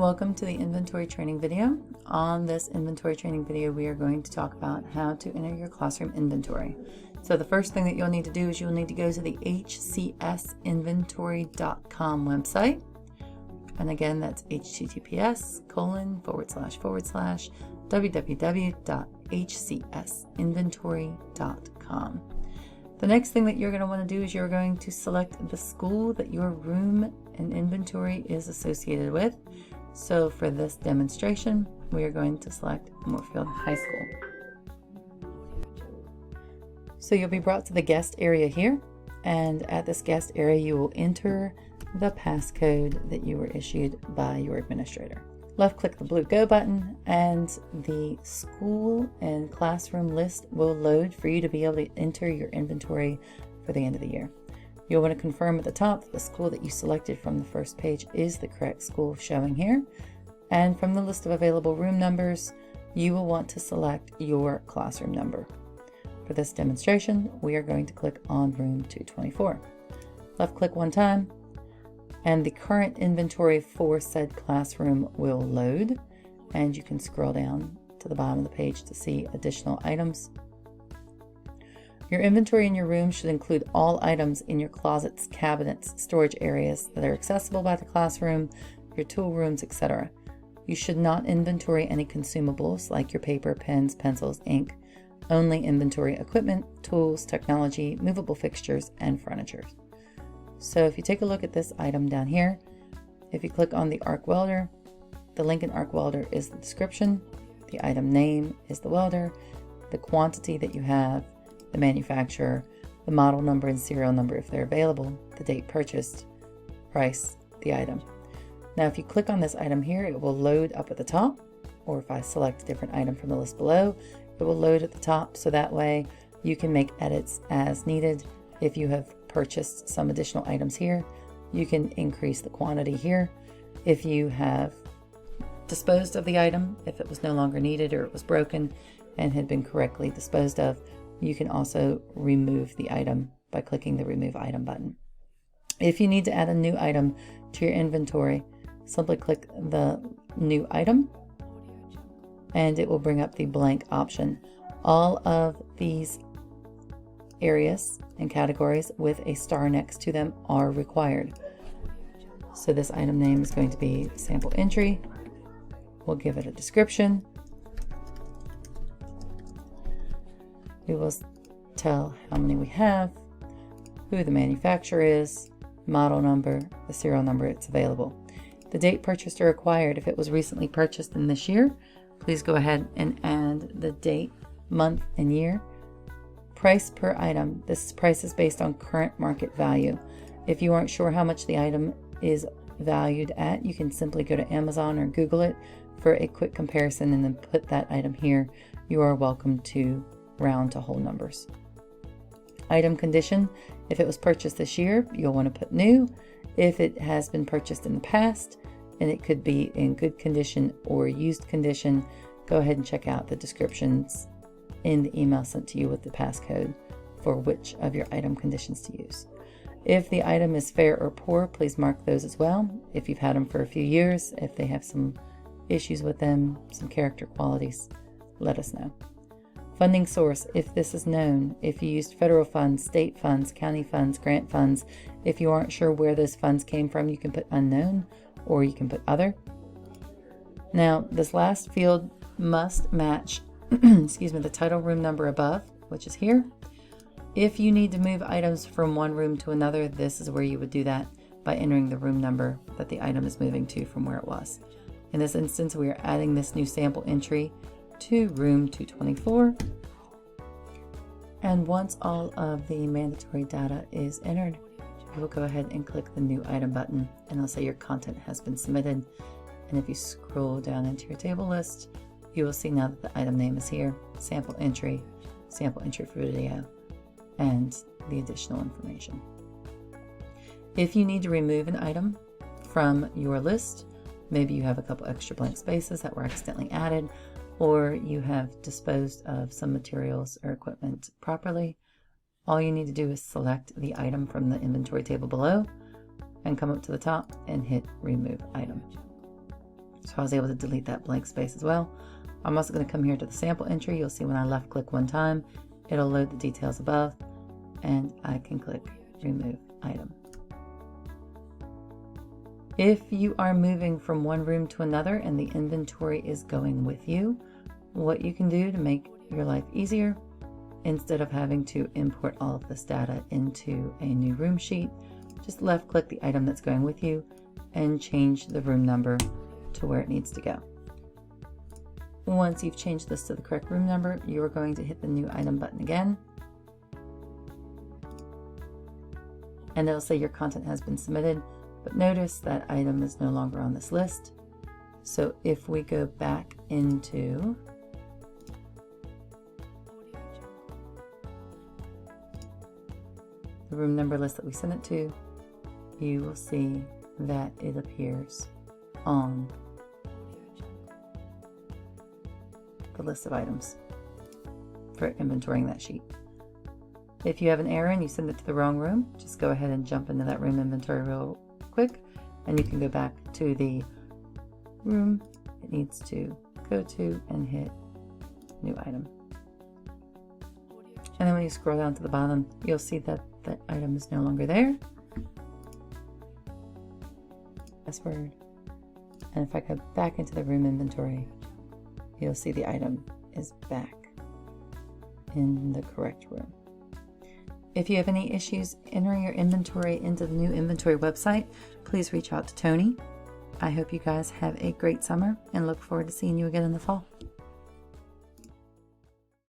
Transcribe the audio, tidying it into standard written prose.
Welcome to the inventory training video. On this inventory training video, we are going to talk about how to enter your classroom inventory. So the first thing that you'll need to do is you'll need to go to the hcsinventory.com website. And again, that's https://www.hcsinventory.com. The next thing that you're going to want to do is you're going to select the school that your room and inventory is associated with. So for this demonstration, we are going to select Moorfield High School. So you'll be brought to the guest area here, and at this guest area you will enter the passcode that you were issued by your administrator. Left click the blue Go button and the school and classroom list will load for you to be able to enter your inventory for the end of the year. You'll want to confirm at the top that the school that you selected from the first page is the correct school showing here. And from the list of available room numbers, you will want to select your classroom number. For this demonstration, we are going to click on room 224. Left click one time, and the current inventory for said classroom will load, and you can scroll down to the bottom of the page to see additional items. Your inventory in your room should include all items in your closets, cabinets, storage areas that are accessible by the classroom, your tool rooms, etc. You should not inventory any consumables like your paper, pens, pencils, ink. Only inventory equipment, tools, technology, movable fixtures, and furniture. So if you take a look at this item down here, if you click on the arc welder, the Lincoln arc welder is the description, the item name is the welder, the quantity that you have, the manufacturer, the model number and serial number if they're available, the date purchased, price, the item. Now if you click on this item here, it will load up at the top, or if I select a different item from the list below, it will load at the top, so that way you can make edits as needed. If you have purchased some additional items here, you can increase the quantity here. If you have disposed of the item, if it was no longer needed or it was broken and had been correctly disposed of, you can also remove the item by clicking the Remove Item button. If you need to add a new item to your inventory, simply click the New Item and it will bring up the blank option. All of these areas and categories with a star next to them are required. So this item name is going to be sample entry. We'll give it a description. We will tell how many we have, who the manufacturer is, model number, the serial number it's available. The date purchased or acquired, if it was recently purchased in this year, please go ahead and add the date, month, and year. Price per item. This price is based on current market value. If you aren't sure how much the item is valued at, you can simply go to Amazon or Google it for a quick comparison and then put that item here. You are welcome to round to whole numbers. Item condition. If it was purchased this year, you'll want to put new. If it has been purchased in the past, and it could be in good condition or used condition, go ahead and check out the descriptions in the email sent to you with the passcode for which of your item conditions to use. If the item is fair or poor, please mark those as well. If you've had them for a few years, if they have some issues with them, some character qualities, let us know. Funding source, if this is known, if you used federal funds, state funds, county funds, grant funds, if you aren't sure where those funds came from, you can put unknown or you can put other. Now, this last field must match excuse me, the title room number above, which is here. If you need to move items from one room to another, this is where you would do that by entering the room number that the item is moving to from where it was. In this instance, we are adding this new sample entry to room 224. And once all of the mandatory data is entered, you will go ahead and click the New Item button, and it'll say your content has been submitted. And if you scroll down into your table list, you will see now that the item name is here, sample entry for video, and the additional information. If you need to remove an item from your list, maybe you have a couple extra blank spaces that were accidentally added, or you have disposed of some materials or equipment properly, all you need to do is select the item from the inventory table below and come up to the top and hit Remove Item. So I was able to delete that blank space as well. I'm also going to come here to the sample entry. You'll see when I left click one time, it'll load the details above, and I can click remove item. If you are moving from one room to another and the inventory is going with you, what you can do to make your life easier, instead of having to import all of this data into a new room sheet, just left click the item that's going with you and change the room number to where it needs to go. Once you've changed this to the correct room number, you are going to hit the new item button again. And it'll say your content has been submitted, but notice that item is no longer on this list. So if we go back into the room number list that we sent it to, you will see that it appears on the list of items for inventorying that sheet. If you have an error and you send it to the wrong room, just go ahead and jump into that room inventory real quick, and you can go back to the room it needs to go to and hit new item. And then when you scroll down to the bottom, you'll see that that item is no longer there. Password. And if I go back into the room inventory, you'll see the item is back in the correct room. If you have any issues entering your inventory into the new inventory website, please reach out to Tony. I hope you guys have a great summer and look forward to seeing you again in the fall.